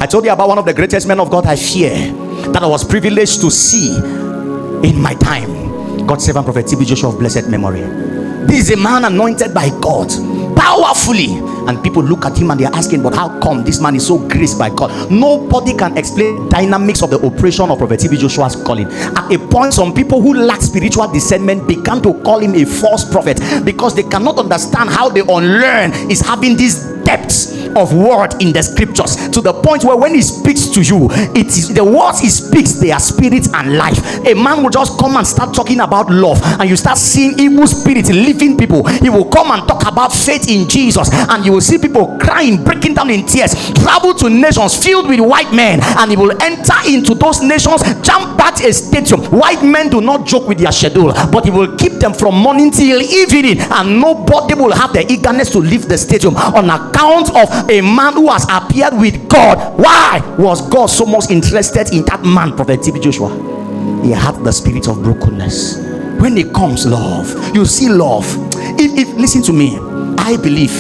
I told you about one of the greatest men of God I fear, that I was privileged to see in my time. God's servant, Prophet TB Joshua of blessed memory. This is a man anointed by God powerfully, and people look at him and they're asking, but how come this man is so graced by God? Nobody can explain dynamics of the operation of Prophet TB Joshua's calling. At a point, some people who lack spiritual discernment began to call him a false prophet, because they cannot understand how the unlearned is having these depths of word in the scriptures, to the point where when he speaks to you, it is the words he speaks, they are spirit and life. A man will just come and start talking about love, and you start seeing evil spirits leaving people. He will come and talk about faith in Jesus, and you will see people crying, breaking down in tears, travel to nations filled with white men, and he will enter into those nations, jump back a stadium. White men do not joke with their schedule, but he will keep them from morning till evening, and nobody will have the eagerness to leave the stadium on account of a man who has appeared with God. Why was God so much interested in that man, Prophet TB Joshua? He had the spirit of brokenness. When it comes love, you see love. If listen to me, I believe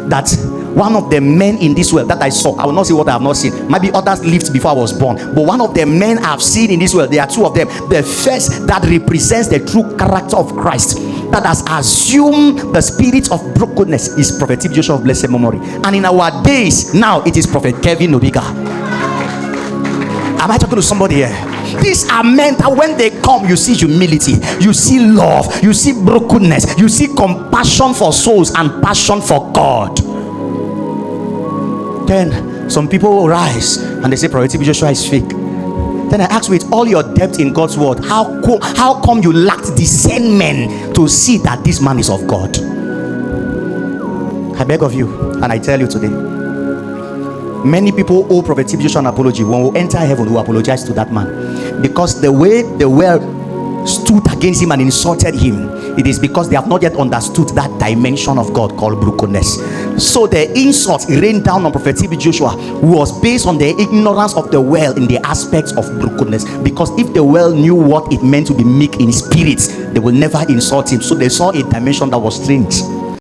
that one of the men in this world that I saw, I will not say what I have not seen, maybe others lived before I was born, but one of the men I've seen in this world, there are two of them. The first that represents the true character of Christ, that has assumed the spirit of brokenness, is Prophet TB Joshua of blessed memory. And in our days now, it is Prophet Kevin Obiga. Am I talking to somebody here? These are men that when they come, you see humility, you see love, you see brokenness, you see compassion for souls and passion for God. Then some people will rise and they say Prophet TB Joshua is fake. Then I ask, with all your depth in God's word, how come you lacked discernment to see that this man is of God? I beg of you, and I tell you today, many people owe Prophet TB Joshua an apology. When we enter heaven, we apologize to that man, because the way the world stood against him and insulted him, it is because they have not yet understood that dimension of God called brokenness. So the insult rained down on Prophet TB Joshua was based on the ignorance of the world in the aspects of brokenness, because if the world knew what it meant to be meek in spirit, they will never insult him. So they saw a dimension that was strange.